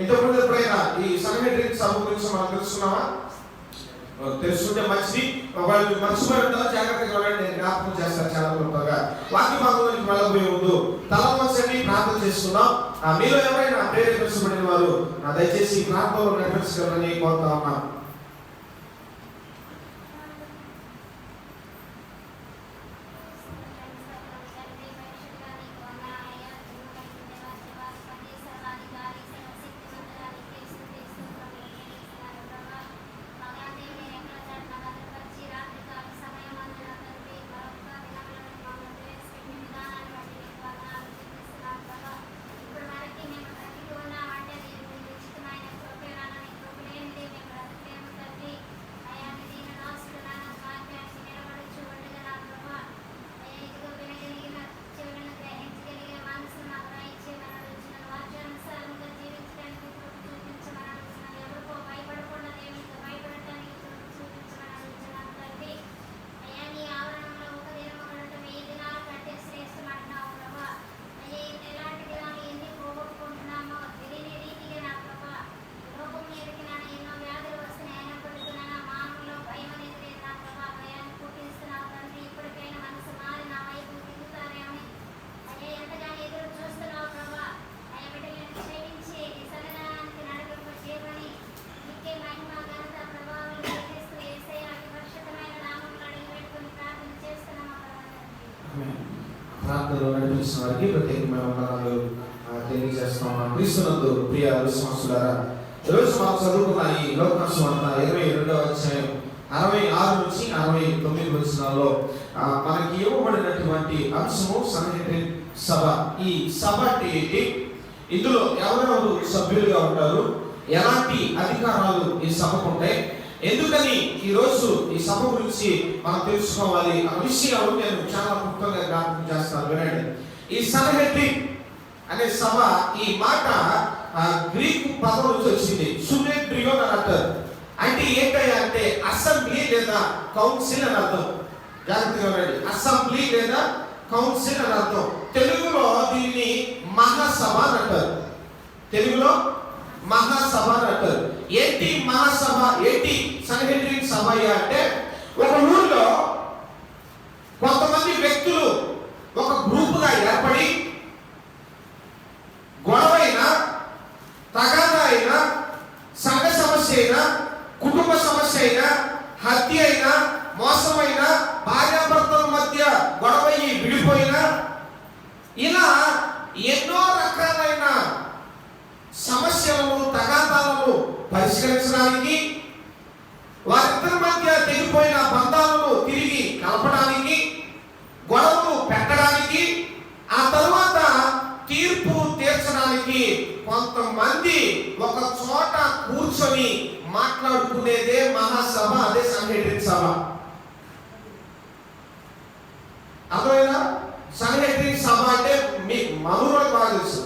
ఇంతకుముందు ఎప్పుడైనా ఈ సన్హెడ్రిన్ సభ గురించి మనం తెలుసుకున్నామా? తెలుసుకుంటే మంచిది. వాళ్ళు మర్చిపోయి ఉంటారు, జాగ్రత్తగా వెళ్ళండి, నేను జ్ఞాపకం చేస్తాను చాలా గొప్పగా. వాక్య భాగంలోకి వెళ్ళబోయే ముందు తల వంచండి, ప్రార్థన చేసుకుందాం. మీలో ఎవరైనా ప్రేరేపించబడిన వారు దయచేసి ప్రార్థనలో నడిపించగలరని కోరుతా ఉన్నాను. ప్రార్థనలో నడిపించిన వారికి ప్రత్యేకమైన వందనాలు తెలియజేస్తున్నాం. క్రీస్తునందు ప్రియ విశ్వాసులారా, ఈరోజు మనం చదువుకున్న ఈ లోకాసువార్త 22వ అధ్యాయం 66 నుంచి 69 వచనాల్లో మనకి ఇవ్వబడినటువంటి అంశము సన్హెడ్రిన్ సభ. ఈ సభ అంటే ఏంటి, ఇందులో ఎవరెవరు సభ్యులుగా ఉంటారు, ఎలాంటి అధికారాలు ఈ సభకు ఉంటాయి, ఎందుకని ఈరోజు ఈ సభ గురించి మనం తెలుసుకోవాలి ఆ విషయాలు నేను చాలా క్లుప్తంగా జ్ఞాపకం చేస్తాను, వినండి. ఈ సన్హెడ్రిన్ అనే సభ, ఈ మాట గ్రీకు పదం నుంచి వచ్చింది. సునెడ్రియోన్ అని అంటారు. అంటే ఏంటయ్యా అంటే అసెంబ్లీ లేదా కౌన్సిల్ అని అర్థం. జాగ్రత్తగా వినండి, అసెంబ్లీ లేదా కౌన్సిల్ అని అర్థం. తెలుగులో దీన్ని మహాసభ అని అంటారు. తెలుగులో మహాసభ అని అంటారు. ఏంటి మహాసభ, ఏంటి సన్హెడ్రిన్ సభ అంటే, ఒక ఊరిలో కొంతమంది వ్యక్తులు ఒక గ్రూపుగా ఏర్పడి గొడవైనా, తగాదా అయినా, సంఘ సమస్య అయినా, కుటుంబ సమస్య అయినా, హత్య అయినా, మోసమైనా, భార్యాభర్తల మధ్య గొడవయ్యి విడిపోయినా, ఇలా ఎన్నో రకాలైన సమస్యలను, తగాదాలను పరిష్కరించడానికి, వారిద్దరి మధ్య తెగిపోయిన బంధాలను తిరిగి కలపడానికి, గొడవలు పెట్టడానికి, ఆ తరువాత తీర్పు తీర్చడానికి కొంతమంది ఒక చోట కూర్చొని మాట్లాడుకునేదే మహాసభ, అదే సన్హెడ్రిన్ సభ. అర్థమైనా? సన్హెడ్రిన్ సభ అంటే మీ మనూరు బాగా తెలుసు.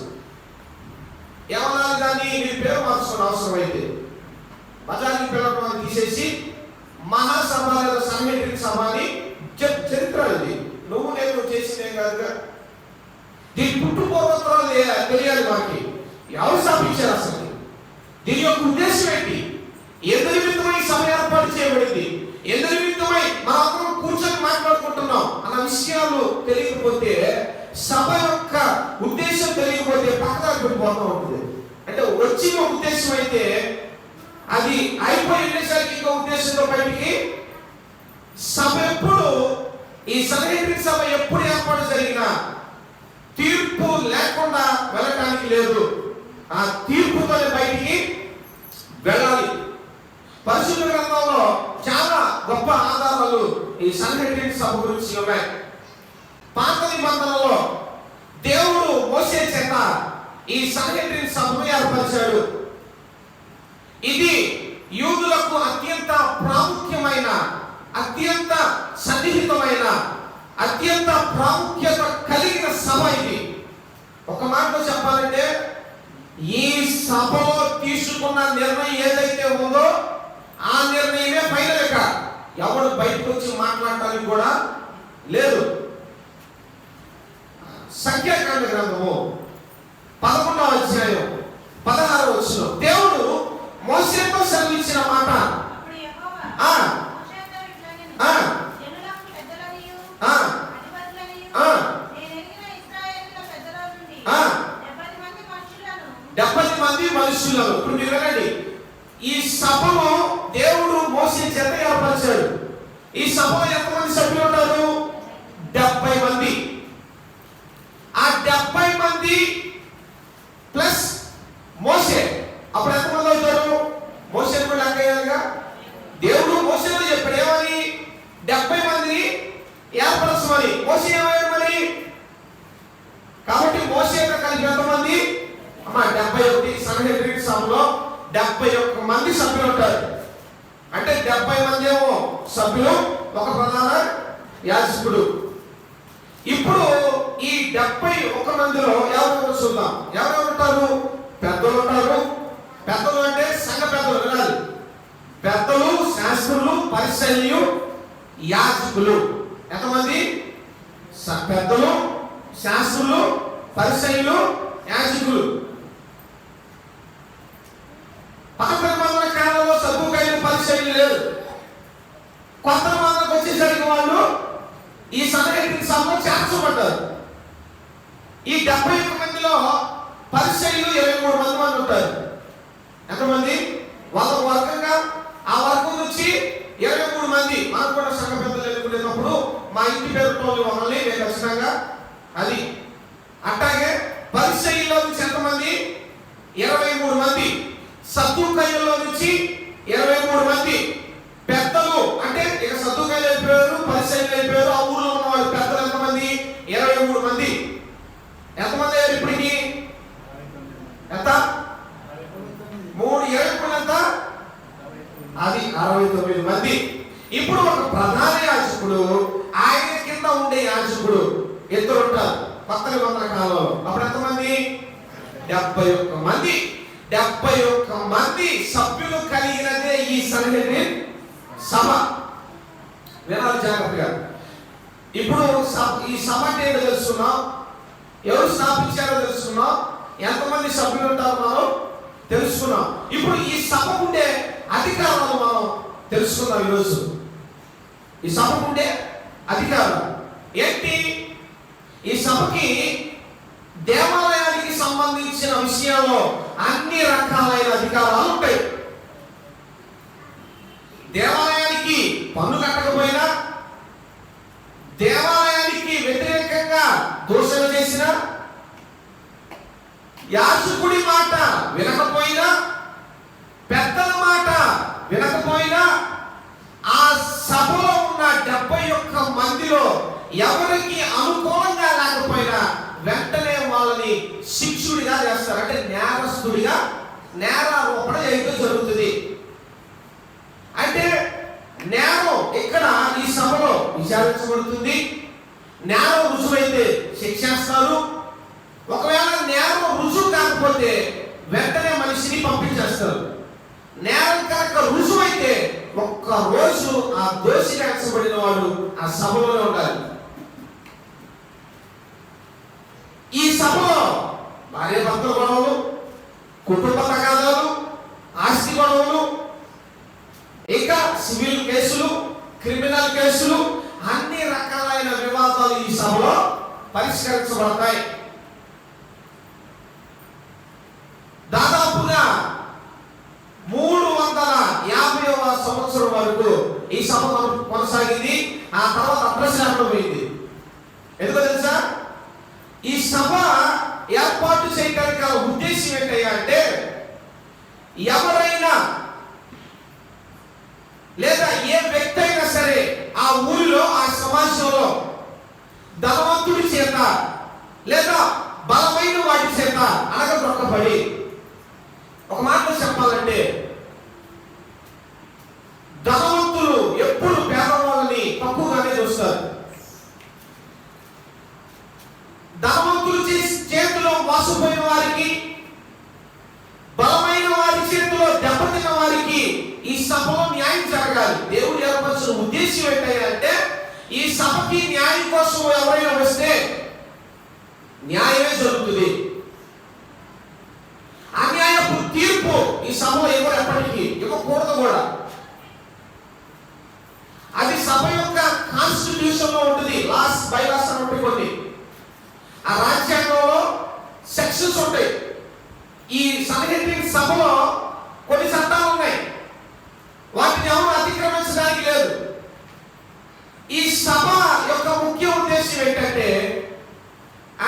ఏమన్నా కానీ మీ పేరు మార్చుకున్న అవసరం అయితే బజార్కి పిల్లలు తీసేసి మహాసభ లేదా సన్హెడ్రిన్ సభ అని చరిత్ర. ఇది నువ్వు నేను చేసినే కాదుగా, దీని పుట్టుపూర్వోత్తరాలు తెలియాలి మనకి. ఎవరు స్థాపించారు అసలు, దీని యొక్క ఉద్దేశం ఏంటి, ఎందు నిమిత్తమై సభ ఏర్పాటు చేయబడింది, ఎందు నిమిత్తమై మనం అందరం కూర్చొని మాట్లాడుకుంటున్నాం అన్న విషయాలు తెలియకపోతే, సభ యొక్క ఉద్దేశం తెలియకపోతే పక్కన పెట్టిపోతూ ఉంటుంది. అంటే వచ్చిన ఉద్దేశం అయితే అది అయిపోయి వెళ్ళేసరికి ఇంకో ఉద్దేశంతో బయటికి సభ ఎప్పుడు, ఈ సన్హెడ్రిన్ సభ ఎప్పుడు ఏర్పాటు జరిగినా తీర్పు లేకుండా వెళ్ళటానికి లేదు, ఆ తీర్పుతోనే బయటికి వెళ్ళాలి. పరిశుద్ధ గ్రంథంలో చాలా గొప్ప ఆధారాలు ఈ సన్హెడ్రిన్ సభ గురించి ఉన్నాయి. పాత నిబంధనలో దేవుడు మోసే చేత ఈ సన్హెడ్రిన్ సభను ఏర్పరిచాడు. ఇది యూదులకు అత్యంత ప్రాముఖ్యమైన, అత్యంత సన్నిహితమైన, అత్యంత ప్రాముఖ్యత కలిగిన సభ ఇది. ఒక మాటలో చెప్పాలంటే, ఈ సభలో తీసుకున్న నిర్ణయం ఏదైతే ఉందో ఆ నిర్ణయమే ఫైనల్. ఇక ఎవడు బయటకు వచ్చి మాట్లాడటానికి కూడా లేదు. సంఖ్యాకాండ గ్రంథము 11వ అధ్యాయం 16వ వచనం వచనం. దేవుడు మోషేతో సెలవిచ్చిన మాట. ఆ ఆ ఆ 70 మంది మనుషులను. ఇప్పుడు మీరు వినండి, ఈ సభలో దేవుడు మోసే చేత ఏర్పరిచాడు. ఈ సభలో ఎంతమంది సభ్యులు ఉంటారు? 70 మంది. ఆ 70 మంది ప్లస్ మోసే, అప్పుడు ఎంతమంది అవుతారు? మోసేని కూడా లెక్క వేయాలిగా. దేవుడు మోసేతో చెప్పాడు ఏమని? 70 మందిని ఏర్పరచమని. మోసే ఏమయ్యాడు మరి? కాబట్టి మోసేతో కలిపి ఎంతమంది? 71. సంఘటన సభలో 71 మంది సభ్యులు ఉంటారు. అంటే 70 మంది ఏమో సభ్యులు, ఒక ప్రధాన యాజకుడు. ఇప్పుడు ఈ 71 మందిలో ఎవరెవరు చూద్దాం. ఎవరెవరు ఉంటారు? పెద్దలు ఉంటారు. పెద్దలు అంటే సంఘ పెద్దలు వినాలి. పెద్దలు, శాస్త్రులు, పరిసయ్యులు, యాజకులు. ఎంతమంది? పెద్దలు, శాస్త్రులు, పరిసయ్యులు, యాజకులు. పాత నిబంధన కాలంలో సద్దుకయ్యులు, పరిసయ్యులు లేరు. కొత్త నిబంధనకు వచ్చేసరికి వాళ్ళు ఈ సంఘటన సభలో చేర్చబడ్డారు. ఈ 71 మందిలో పరిసయ్యులు 23 మంది ఉంటారు. ఎంతమంది? వాళ్ళ వర్గంగా ఆ వర్గం నుంచి 23 మంది. మనకు కూడా సంఘ పెద్దలు ఎన్నుకునేటప్పుడు మా ఇంటి పేరు మమ్మల్ని నేను ఖచ్చితంగా అది. అట్లాగే పరిసయ్యుల్లో నుంచి ఎంతమంది? 23 మంది. సద్దుకయ్యుల్లో నుంచి 23 మంది. పెద్దలు అంటే ఇక సద్దుకయ్యులు అయిపోయారు, పరిసయ్యులు అయిపోయారు. ఆ ఊళ్ళో ఉన్న వాళ్ళు పెద్దలు ఎంతమంది? 23 మంది. ఎంతమంది అయ్యారు ఇప్పటికి? ఎంత? 3 ఎంత? అది 69 మంది. ఇప్పుడు ఒక ప్రధాన యాజకుడు, ఆయన కింద ఉండే యాజకుడు ఇద్దరు ఉంటారు కొత్త నిబంధన కాలంలో. అప్పుడు ఎంతమంది? 71 మంది. 71 మంది సభ్యులు కలిగినదే ఈ సంఘటన సభ. వినాలి జాగ్రత్తగా. ఇప్పుడు ఈ సభ అంటే ఏంటో తెలుసుకున్నాం, ఎవరు స్థాపించారో తెలుసుకున్నాం, ఎంతమంది సభ్యులు ఉంటారో మనం తెలుసుకున్నాం. ఇప్పుడు ఈ సభ ఉండే అధికారాలు మనం తెలుసుకుందాం ఈరోజు. ఈ సభ ఉండే అధికారం ఏంటి? ఈ సభకి దేవాలయానికి సంబంధించిన విషయాల్లో అన్ని రకాలైన అధికారాలు ఉంటాయి. దేవాలయానికి పన్ను కట్టకపోయినా, దేవాలయానికి వ్యతిరేకంగా దూషణ చేసిన, యాజకుడి మాట వినకపోయినా, పెద్దల మాట వినకపోయినా, ఆ సభలో ఉన్న 71 మందిలో ఎవరికి అనుకూలంగా లేకపోయినా వెంటనే వాళ్ళని శిక్షుడిగా చేస్తారు. అంటే నేరస్తుడిగా నేరారోపణ చేయడం జరుగుతుంది. అంటే నేరం ఇక్కడ ఈ సభలో విచారించబడుతుంది. నేరం రుజువైతే శిక్షేస్తారు. ఒకవేళ నేరం రుజువు కాకపోతే వెంటనే మనిషిని పంపించేస్తారు. నేరం కనుక రుజువైతే ఒక్క రోజు ఆ దోషిగా ఎంచబడిన వాడు ఆ సభలోనే ఉండాలి. ఈ సభలో భార్య భర్తల గొడవలు, కుటుంబ తగాదాలు, ఆస్తి గొడవలు, ఇంకా సివిల్ కేసులు, క్రిమినల్ కేసులు, అన్ని రకాలైన వివాదాలు ఈ సభలో పరిష్కరించబడతాయి. దాదాపుగా 350వ సంవత్సరం వరకు ఈ సభ కొనసాగింది. ఆ తర్వాత అప్రశాపం పోయింది. ఎందుకో తెలుసా? ఈ సభ ఏర్పాటు చేయడానికి గల ఉద్దేశం ఏంటయ్యా అంటే, ఎవరైనా లేదా ఏ వ్యక్తి అయినా సరే ఆ ఊరిలో, ఆ సమాజంలో ధనవంతుడి చేత లేదా బలమైన వాటి చేత అనగదొక్కబడి, ఒక మాటలో చెప్పాలంటే ధనవంతులు ఎప్పుడు పేదవాళ్ళని తక్కువగానే చూస్తారు. ధనవంతులు చేతిలో మోసపోయిన వారికి, బలమైన వారి చేతిలో దెబ్బతిన్న వారికి ఈ సభలో న్యాయం జరగాలి. దేవుడు ఏర్పరిచిన ఉద్దేశం ఏంటంటే, ఈ సభకి న్యాయం కోసం ఎవరైనా వస్తే న్యాయమే జరుగుతుంది. అన్యాయపు తీర్పు ఈ సభలో ఎవరు ఎప్పటికీ ఇవ్వకూడదు కూడా. అది సభ యొక్క కాన్స్టిట్యూషన్ లో ఉంటుంది. లాస్ బైలాస్ అని ఉంటాయి కొన్ని. ఆ రాజ్యాంగంలో సెక్షన్స్ ఉంటాయి. ఈ సన్హెడ్రిన్ సభలో కొన్ని చట్టాలు ఉన్నాయి. వాటిని ఎవరు అతిక్రమించడానికి లేదు. ఈ సభ యొక్క ముఖ్య ఉద్దేశం ఏంటంటే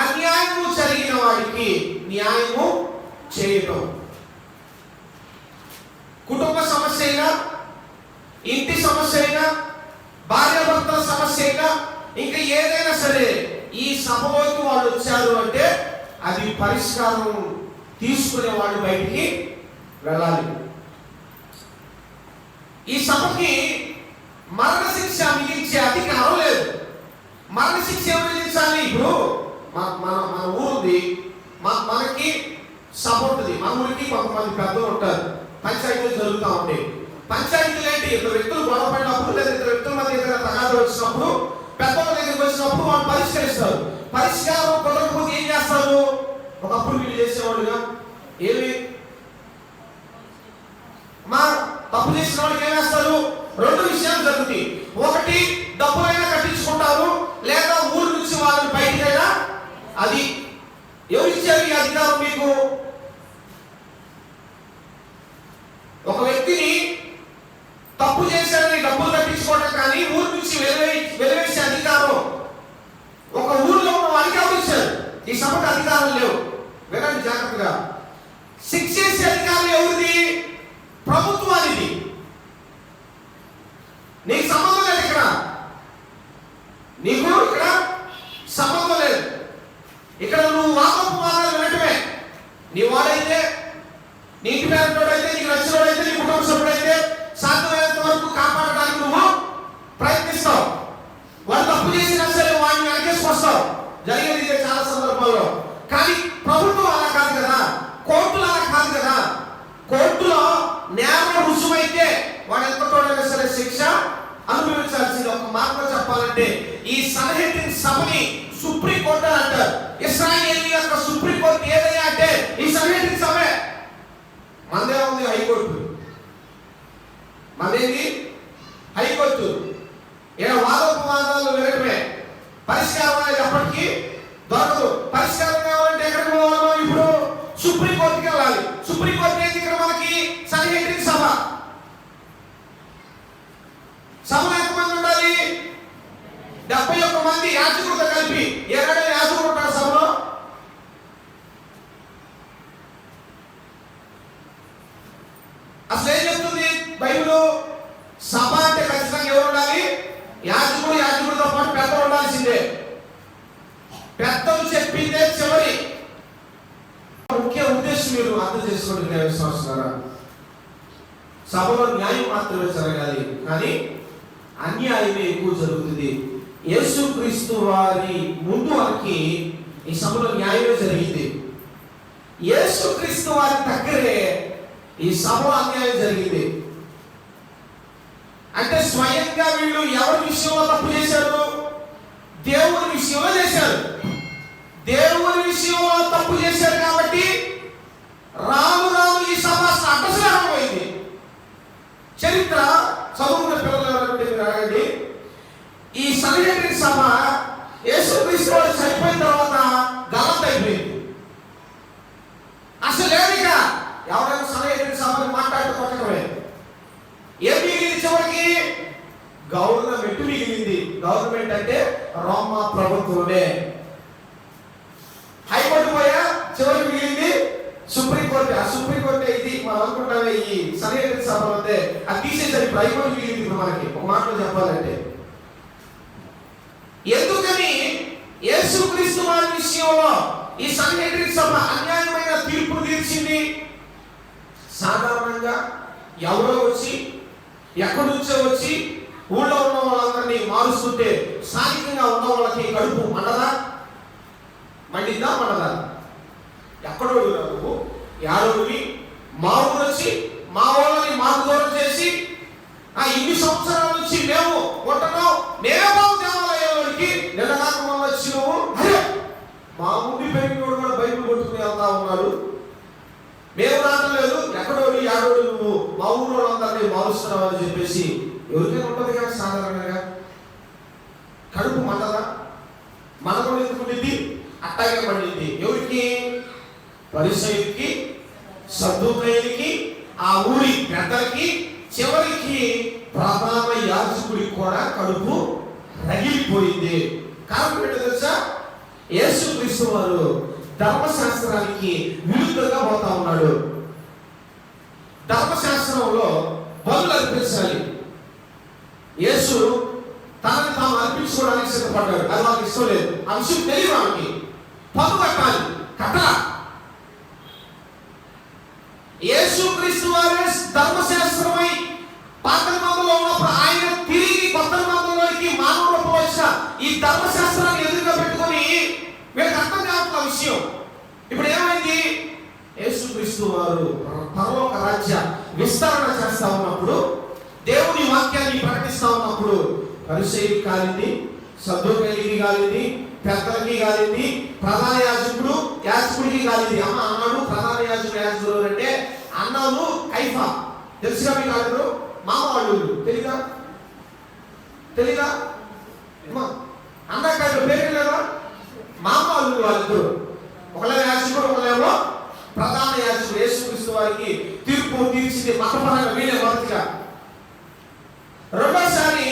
అన్యాయము జరిగిన వాడికి న్యాయము చేయటం. కుటుంబ సమస్య అయినా, ఇంటి సమస్య అయినా, భార్యాభర్తల సమస్య అయినా, ఇంకా ఏదైనా సరే ఈ సభలోకి వాళ్ళు వచ్చారు అంటే అది పరిష్కారం తీసుకునే వాళ్ళు బయటికి వెళ్ళాలి. ఈ సభకి మరణశిక్ష విధించే అధికారం లేదు. మరణశిక్ష ఎవరు విధించాలి? ఇప్పుడు మన ఊరుంది, మనకి సభ ఉంటుంది. మన ఊరికి కొంతమంది పెద్దలు ఉంటారు. పంచాయతీలు జరుగుతూ ఉంటాయి. పంచాయతీలు ఏంటి? ఇద్దరు వ్యక్తులు గొడవ పడినప్పుడు లేదా ఇద్దరు వ్యక్తుల మధ్య ఏదైనా తగాదా వచ్చినప్పుడు పెద్దల దగ్గరికి వచ్చినప్పుడు వాళ్ళు పరిష్కరిస్తారు. పరిష్కారం కుదరకపోతే ఏం చేస్తారు? ఒకప్పుడు వీళ్ళు చేసేవాళ్ళుగా ఏమి మా తప్పు చేసిన వాళ్ళకి ఏం వేస్తారు? రెండు విషయాలు జరుగుతాయి. ఒకటి, డబ్బులైనా కట్టించుకుంటారు, లేదా ఊరు నుంచి వాళ్ళని బయటకైనా. అది ఎవరిచ్చారు ఈ అధికారం మీకు? ఒక వ్యక్తిని తప్పు చేశారని డబ్బులు కట్టించుకోవడం కానీ ఊరు నుంచి వెలివేసే అధికారం ఒక ఊర్లో ఉన్న వారికి ఎవరిచ్చారు? ఈ సభకు అధికారం లేవు. వినండి జాగ్రత్తగా. శిక్షేసే అధికారం ఎవరిది? ప్రభుత్వానికి. నీకు సంబంధం లేదు. ఇక్కడ నీకు ఇక్కడ సంబంధం లేదు. ఇక్కడ నువ్వు వాదోపవాదాలు వినటమే. నీ వాడైతే, నీ ఇంటి పేరుతోడైతే, నీకు నచ్చినోడైతే, నీ కుటుంబ సభ్యుడైతే సాధ్యమైనంత వరకు కాపాడడానికి నువ్వు ప్రయత్నిస్తావు. వాడు తప్పు చేసినా సరే వాడిని వెనకేసుకొస్తావు. జరిగేది ఇదే చాలా సందర్భాల్లో. కానీ ప్రభుత్వం అలా కాదు కదా, కోర్టులు అలా కాదు కదా. కోర్టులో నేరం రుజువైతే వాడు ఎంతటోడైనా సరే శిక్ష అనుభవించాల్సింది. ఒక మాటలో చెప్పాలంటే ఈ సన్హెడ్రిన్ సభని సుప్రీం కోర్టు అని అంటారు. ఇశ్రాయేలు యొక్క సుప్రీం కోర్టు ఏదైనా అంటే ఈ సన్హెడ్రిన్ సభే. మనదే ఉంది హైకోర్టు. మనదేంటి? హైకోర్టు. ఇలా వాదోపవాదాలు వినటమే. పరిష్కారం అనేది ఎప్పటికీ దొరకదు. పరిష్కారం కావాలంటే ఎక్కడికి పోవాలో? ఇప్పుడు సుప్రీం కోర్టుకి వెళ్ళాలి. సుప్రీం కోర్టు ఏంటి? ఇక్కడ మనకి సన్హెడ్రిన్ సభ. సభలో ఎంతమంది ఉండాలి? 71 మంది యాజకులతో కలిపి. ఏనాడు యాజకులు ఉంటారు సభలో? అసలు ఏం చెప్తుంది బైబిల్? సభ అంటే ఖచ్చితంగా ఎవరు ఉండాలి? యాజకుడితో పాటు పెద్దలు ఉండాల్సిందే. పెద్దలు చెప్పిందే చివరి. ముఖ్య ఉద్దేశం మీరు అర్థం చేసుకోండి విశ్వాసారా. సభలో న్యాయం మాత్రమే జరగాలి, కానీ అన్యాయమే ఎక్కువ జరుగుతుంది. యేసుక్రీస్తు వారి ముందు వారికి ఈ సభలో న్యాయమే జరిగింది. యేసుక్రీస్తు వారి దగ్గరే ఈ సభలో అన్యాయం జరిగింది. అంటే స్వయంగా వీళ్ళు ఎవరి విషయంలో తప్పు చేశారు? దేవుని విషయంలో చేశారు. దేవుని విషయంలో తప్పు చేశారు కాబట్టి రాను రాను ఈ సభ అడ్డసరైపోయింది. చరిత్ర చదువుకున్న పిల్లలు ఎవరంటే మీరు అడగండి. ఈ సన్హెడ్రిన్ సభ యేసుక్రీస్తు వారు చనిపోయిన తర్వాత గలంత అయిపోయింది. అసలు లేదుగా ఎవరైనా సన్హెడ్రిన్ సభని మాట్లాడుకోవటమే. ఏం మిగిలింది చివరికి? గవర్నమెంట్ మిగిలింది. గవర్నమెంట్ అంటే రోమా ప్రభుత్వమే. హైకోర్టు పోయా చివరికి మిగిలింది సుప్రీంకోర్టు. ఆ సుప్రీంకోర్టు ఇది మనం అనుకుంటామే ఈ సన్హెడ్రిన్ సభ అంటే అది తీసేసరి హైకోర్టు మిగిలింది. ఇప్పుడు మనకి ఒక మాటలో చెప్పాలంటే ఎందుకని యేసుక్రీస్తు వారి విషయంలో ఈ సన్హెడ్రిన్ సభ అన్యాయమైన తీర్పును తీర్చింది? సాధారణంగా ఎవరో వచ్చి ఎక్కడి నుంచో వచ్చి ఊళ్ళో ఉన్న వాళ్ళందరినీ మారుస్తుంటే స్థానికంగా ఉన్న వాళ్ళకి కడుపు మండదా? మండిందా? మండదా? ఎక్కడో నువ్వు యాడోడివి మా ఊరు వచ్చి మా వాళ్ళని మాకు దూరం చేసి ఇన్ని సంవత్సరాల నుంచి మేము ఉంటున్నాం, మేమే బాగు దేవాలయాలకి నిన్నగాక మొన్న వచ్చి నువ్వు మా ముందు పెరిగినోడు కూడా బైబిల్ కొట్టుకుని వెళ్తా ఉన్నాడు. మేము రావట్లేదు. ఎక్కడో వాసన అని చెప్పేసి ఎవరికైనా ఉంటుంది కదా సాధారణంగా. కడుపు మంటదా? మనకు ఎందుకుంటుంది? అట్టాగే పండింది. ఎవరికి? పరిసయ్యులకి, సద్దూకయ్యులకి, ఆ ఊరి పెద్దలకి, చివరికి ప్రధాన యాజకుడికి కూడా కడుపు రగిలిపోయింది. కారణం ఏంటో తెలుసా? యేసుక్రీస్తు వారు ధర్మశాస్త్రానికి విరుద్ధంగా పోతా ఉన్నాడు. ధర్మశాస్త్రంలో బలులు అర్పించాలి. యేసు తనని తాము అర్పించుకోవడానికి సిద్ధపడ్డాడు. అది వాళ్ళకి ఇష్టం లేదు. అంశం తెలియదు వాళ్ళకి. పన్ను కట్టాలి, కట్టలా. యేసుక్రీస్తు వారే ధర్మశాస్త్రమై పాత నిబంధనలో ఉన్నప్పుడు ఆయన తిరిగి కొత్త నిబంధనలోకి మానవ రూపంలో వచ్చిన ఈ ధర్మశాస్త్రాన్ని ఎదురుగా పెట్టుకొని వీళ్ళకి అర్థం కావట్ల విషయం. ఇప్పుడు ఏమైంది? యేసుక్రీస్తు వారు పరలోక రాజ్య విస్తరణ చేస్తా ఉన్నప్పుడు, దేవుని వాక్యాన్ని ప్రకటిస్తా ఉన్నప్పుడు పరిసయ్యులకు కాలింది, సద్దూకయ్యులకి కాలింది, పెద్దలకి కాలింది, ప్రధాన యాజకుడికి కాలింది. అమ్మ అన్నాడు ప్రధాన యాజకుడు అంటే అన్నాను కైఫా. తెలుసుగా మీకు? వాళ్ళు మామ వాళ్ళు తెలీదా? అన్నా కైఫా పేరు లేదా? మామ వాళ్ళు వాళ్ళిద్దరు. ఒకళ్ళేమో యాజకుడు, ఒకళ్ళేమో ప్రధాన యాజకుడు. యేసుక్రీస్తు వారికి తీర్పు తీర్చింది మతపరంగా వీళ్ళే మొదటిగా. రెండోసారి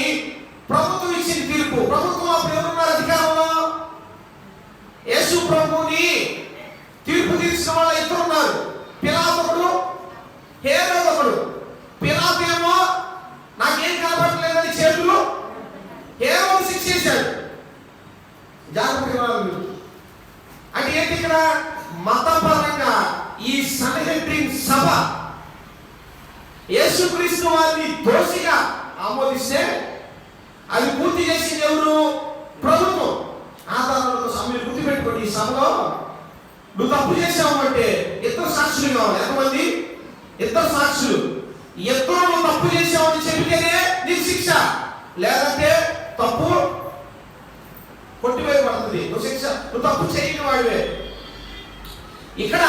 ప్రభుత్వం ఇచ్చిన తీర్పు. ప్రభుత్వం అప్పుడు ఎవరున్నారు అధికారంలో? యేసు ప్రభువుని తీర్పు తీర్చిన వాళ్ళు ఇద్దరు ఉన్నారు. పిలాతు ఒకడు, హేరోదు ఒకడు. పిలాతు ఏమో నాకేం కనబడలేదని చేతులు, హేరోదు శిక్షించాడు. జాగ్రత్తగా అంటే ఏంటి ఇక్కడ? మతపరంగా ఈ సన్హెడ్రిన్ సభ యేసుక్రీస్తు వారిని దోషిగా ఆమోదిస్తే అది పూర్తి చేసింది ఎవరు? ప్రభుత్వం. ఆధారాలతో సమయం గుర్తుపెట్టుకోండి. ఈ సభలో నువ్వు తప్పు చేసావు అంటే ఇద్దరు సాక్షులు కావాలి. ఎంతమంది? ఇద్దరు సాక్షులు. ఇద్దరు నువ్వు తప్పు చేసావు అని చెబితేనే నీకు శిక్ష, లేదంటే తప్పు కొట్టివేయబడుతుంది. నువ్వు శిక్ష, నువ్వు తప్పు చేయని వాడివే. ఇక్కడ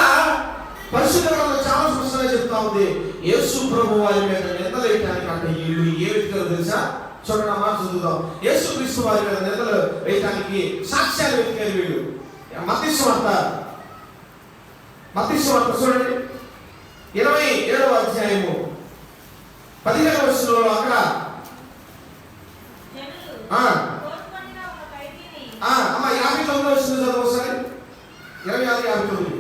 పరిశుద్ధ గ్రంథం చాలా స్పష్టంగా చెప్తా ఉంది. యేసు ప్రభు వారి మీద నిందలు వేయటానికి అంటే వీళ్ళు ఏ వ్యక్తిలో తెలుసా? చూడండి, మాట చదువుదాం. యేసుక్రీస్తు వారి మీద నిందలు వేయటానికి సాక్ష్యాలు వెతికారు వీళ్ళు. మత్తయి సువార్త చూడండి, 27వ అధ్యాయము 15వ వచనంలో అక్కడ అమ్మ 59వ వచనం చదువు ఒకసారి. 26:59.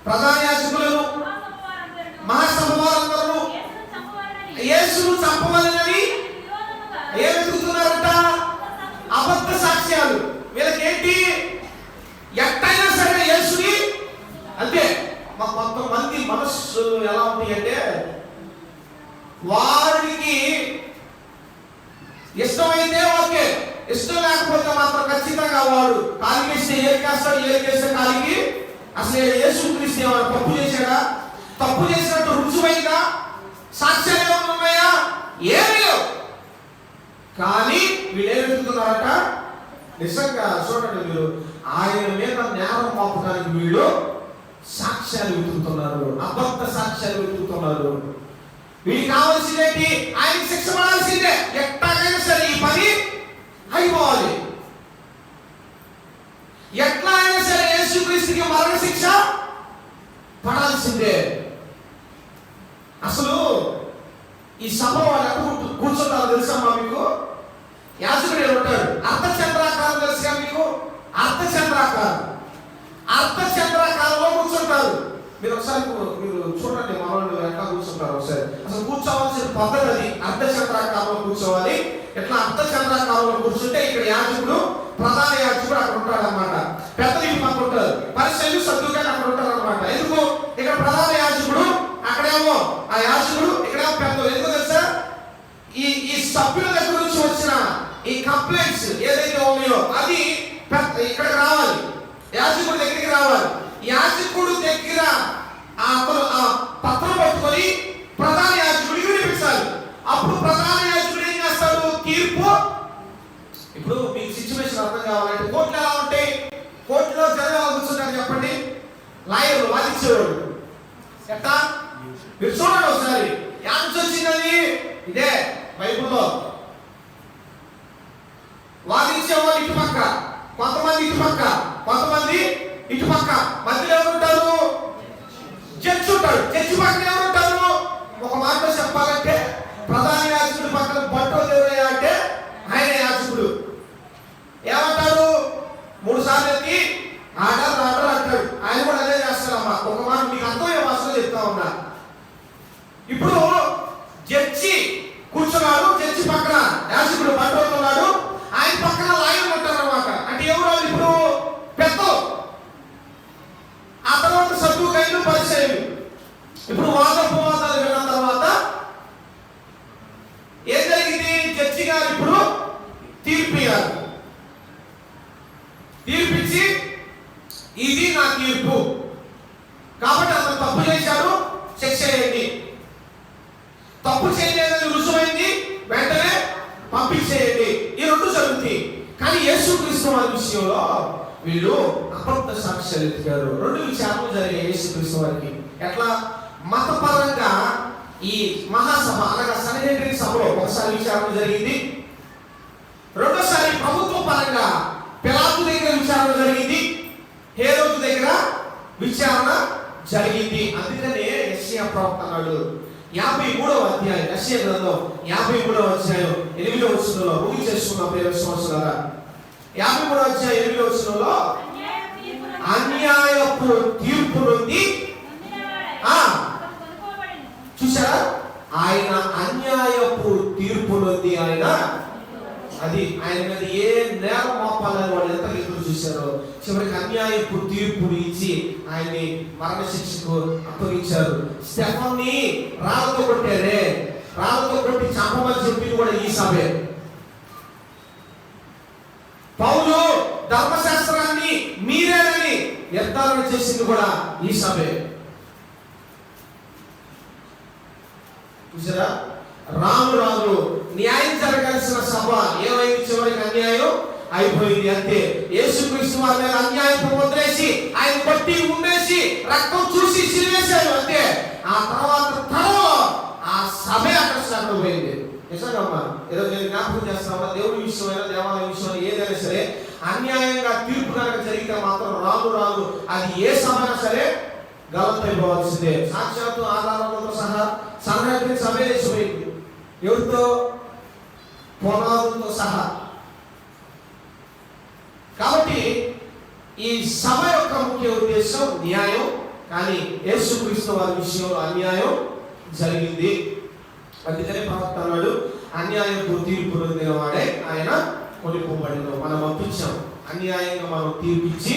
ప్రధాన యాజకులను మహాసభ వారందరూ యేసును చంపవాలని ఏం వెతుకుతున్నారంట? అబద్ధ సాక్ష్యాలు. వీళ్ళకేంటి? ఎట్టయినా సరే యేసుని అంటే కొంతమంది మనస్సు ఎలా ఉంది అంటే వారికి ఇష్టమైతే ఓకే, ఇష్టం లేకపోతే మాత్రం ఖచ్చితంగా వాడు కాలికేస్తే ఏరికేస్తాడు, ఏరికేస్తే కాలికి. అసలు యేసుక్రీస్తు ఏమైనా తప్పు చేశాడా? తప్పు చేసినట్టు రుజువైందా? సాక్ష్యాలు ఏమైనా ఉన్నాయా? ఏమీ లేవు. కానీ వీళ్ళు ఏం వెతుకుతున్నారట? నిజంగా చూడండి మీరు, ఆయన మీద నేరం మోపడానికి వీళ్ళు సాక్ష్యాలు వెతుకుతున్నారు, అబద్ధ సాక్ష్యాలు వెతుకుతున్నారు. వీళ్ళకి కావాల్సిందేంటి? ఆయనకి శిక్ష పడాల్సిందే. ఎట్లాగైనా సరే ఈ పని అయిపోవాలి. ఎట్లా అయినా సరే యేసుక్రీస్తుకి మరణ శిక్ష పడాల్సిందే. అసలు ఈ సభ వాళ్ళు ఎక్కడ కూర్చుంటారో తెలుసా మీకు? యాజకుడు ఉంటాడు. అర్ధచంద్రాకారం తెలుసుగా మీకు? అర్ధచంద్రాకారంలో కూర్చుంటారు. మీరు ఒకసారి మీరు చూడండి, మా వాళ్ళు ఎట్లా కూర్చుంటారు ఒకసారి. అసలు కూర్చోవాల్సిన పద్ధతి అది. అర్ధచంద్రాకారంలో కూర్చోవాలి. ఎట్లా అర్ధచంద్రాకారంలో కూర్చుంటే ఇక్కడ యాజకుడు, ప్రధాన యాజకుడు అక్కడ ఉంటాడు అనమాట. పెద్దలు ఇవి మాకు ఉంటారు. పరిసయ్యులు, సద్దూకయ్యులు అక్కడ ఉంటారు అనమాట. ఎందుకు? ఇక్కడ ప్రధాన యాజకుడు, అక్కడేమో ఆ యాజకుడు, ఇక్కడేమో పెద్దలు. ఎందుకు తెలుసా? ఈ సభ్యుల దగ్గర నుంచి వచ్చిన ఈ కంప్లైంట్స్ ఏదైతే ఉన్నాయో అది ఇక్కడికి రావాలి, యాజకుడి దగ్గరికి రావాలి. యాజకుడు దగ్గర ఆ పత్రం పట్టుకొని ప్రధాన యాజకుడికి వినిపించాలి. అప్పుడు ప్రధాన యాజకుడు ఏం చేస్తాడు? తీర్పు. ఇప్పుడు మీకు సిచ్యువేషన్ అర్థం కావాలంటే కోర్టులు ఎలా ఉంటాయి? కోర్టులో చేస్తారు చెప్పండి? లాయర్లు వాదించేవాడు. ఎట్టా మీరు చూడండి ఒకసారి యాంస్ వచ్చిందని. ఇదే బైబుల్లో వాదించేవాళ్ళు ఇటు పక్క, కొంతమంది ఇటు పక్క, కొంతమంది ఇటు పక్క. మధ్యలో ఎవరు ఉంటారు? జడ్జి ఉంటాడు. జడ్జి పక్కన ఎవరు ఉంటారు? ఒక మాటలో చెప్పాలంటే ప్రధాన యాజకుడు పక్కన బట్టో దేవుడయ్యా అంటే ఆయన యాజకుడు. ఏమంటాడు? 3 సార్లు ఎత్తి ఆర్డర్ ఆర్డర్ అంటాడు. ఆయన కూడా అదే చేస్తాడమ్మా. ఒక మాట మీకు అర్థమయ్యే భాషలో చెప్తా ఉన్నా. ఇప్పుడు జడ్జి కూర్చున్నాడు, జడ్జి పక్కన యాజకుడు బట్టోతున్నాడు, ఆయన పక్కన లాయర్లు ఉంటారు అన్నమాట. అంటే ఎవరు? ఇప్పుడు పెద్దలు, ఆ తర్వాత సద్దుకైలు, పరిచయులు. ఇప్పుడు వాదోపవాదాలు విన్న తర్వాత ఏం జరిగింది? జడ్జి గారు ఇప్పుడు తీర్పియాలి. తీర్పిచ్చి ఇది నా తీర్పు కాబట్టి అతను తప్పు చేశాడు, శిక్ష చేయండి. తప్పు చేయలేదని రుజువైంది, వెంటనే పంపించేయండి. ఈ 2 జరుగుతాయి. కానీ యేసుక్రీస్తు వారి విషయంలో వీళ్ళు అబద్ధ సాక్ష్యాలు ఎత్తారు. 2 విచారణలు జరిగాయి యేసుక్రీస్తు వారికి. ఎట్లా? మతపరంగా ఈ మహాసభ అనగా సన్హెడ్రిన్ సభలో ఒకసారి విచారణ జరిగింది. రెండోసారి ప్రభుత్వ పరంగా పిలాతు దగ్గర విచారణ జరిగింది, హేరోదు దగ్గర విచారణ జరిగింది. అందుకనే యెషయా ప్రవక్త అన్నాడు 53వ అధ్యాయం, యెషయా గ్రంథం 53వ అధ్యాయం 8వ వచనంలో ముగించేసుకున్న ప్రియ విశ్వాసులారా, 53వ అధ్యాయం 8వ వచనంలో అన్యాయపు తీర్పు నుండి చూసారా? ఆయన అన్యాయపు తీర్పు నుండి ఆయన ఆయన మీద ఏ నేరం మోపాలని వాళ్ళు ఎంత ఎదురు చూశారో చివరికి అన్యాయపు తీర్పుని ఇచ్చి ఆయన్ని మరణ శిక్షకు అప్పగించారు. స్టెఫన్ని రాళ్ళతో కొట్టారే, రాళ్ళతో కొట్టి చంపమని చెప్పింది కూడా ఈ సభే. పౌలు ధర్మశాస్త్రాన్ని మీరేనని నిర్ధారణ చేసింది కూడా ఈ సభే. చూసారా? రాను రాను న్యాయం జరగాల్సిన సభ ఏమైంది? చివరికి అన్యాయం అయిపోయింది. అంతే. యేసుక్రీస్తు వారి మీద అన్యాయం వదిలేసి ఆయన కొట్టి ఉమ్మేసి రక్తం చూసి సిలివేశారు. అంతే. ఆ తర్వాత తరంలో ఆ సభే అక్కడ పోయింది. నిజంగా ఈరోజు నేను జ్ఞాపకం చేస్తాను, దేవుడి విషయమైనా దేవాలయ విషయం ఏదైనా సరే అన్యాయంగా తీర్పు కనుక జరిగితే మాత్రం రాను రాను అది ఏ సభ అయినా సరే గలంతైపోవాల్సిందే. సాక్షాత్తు ఆధారాలతో సహా సన్హెడ్రిన్ సభే లేచిపోయింది. ఎవరితో? పునాదులతో సహా. కాబట్టి ఈ సభ యొక్క ముఖ్య ఉద్దేశం న్యాయం. కానీ యేసుక్రీస్తు వారి విషయంలో అన్యాయం జరిగింది. అందుకనే ప్రవక్త అన్నాడు అన్యాయపు తీర్పు పొందిన వాడే ఆయన కొనిపోబడిన. మనం పంపించాం, అన్యాయంగా మనం తీర్పిచ్చి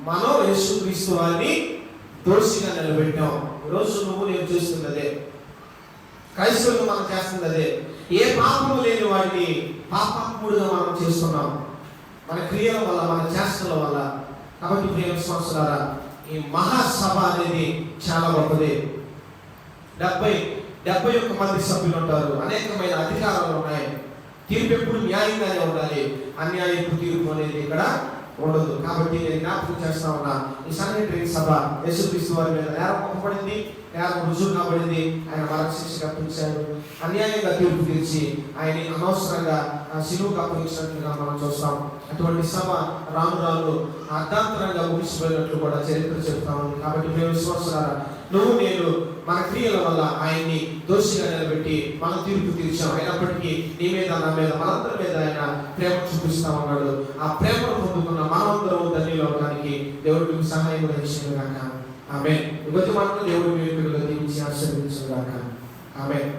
మనం యేసుక్రీస్తు వారిని దోషిగా నిలబెట్టాం. ఈరోజు నువ్వు నేను చేస్తున్నదే, క్రైస్తవులు మనం చేస్తున్నదే. ఏ పాపము లేని వాడిని పాపాత్ముడుగా మనం చేస్తున్నాం మన క్రియల వల్ల, మన చేష్టల వల్ల. కాబట్టి ప్రియ విశ్వాసులారా, ఈ మహాసభ అనేది చాలా గొప్పది. 71 మంది సభ్యులు ఉంటారు, అనేకమైన అధికారాలు ఉన్నాయి. తీర్పు ఎప్పుడు న్యాయంగానే ఉండాలి, అన్యాయపు తీర్పు అనేది ఇక్కడ ఉండదు. కాబట్టి నేను జ్ఞాపకం చేస్తా ఉన్నా, ఈ సన్హెడ్రిన్ సభ యేసుక్రీస్తు వారి మీద నేరం మోపబడింది, నేరం రుజువు కాబడింది. ఆయన మరణ శిక్షకు అప్పగించాడు, అన్యాయంగా తీర్పు తీర్చి ఆయన అనవసరంగా శిలువకు అప్పగించినట్లుగా మనం చూస్తాం. అటువంటి సభ రాను రాను అర్ధాంతరంగా ముగిసిపోయినట్లు కూడా చరిత్ర చెప్తా ఉంది. కాబట్టి ప్రియ విశ్వాసులారా, నువ్వు నేను మన క్రియల వల్ల ఆయన్ని దోషిగా నిలబెట్టి మనం తీర్పు తీర్చాం. అయినప్పటికీ నీ మీద, నా మీద, మనందరి మీద ఆయన ప్రేమ చూపిస్తా ఉన్నాడు. ఆ ప్రేమను పొందుకున్న మనమందరం ధన్యులు అవడానికి దేవుడు మీకు సహాయం చేసిన గాక. ఆమేన్. ఈ కొద్ది మాటలు దేవుడు మీకు దీవించి ఆశీర్వదించును గాక. ఆమేన్.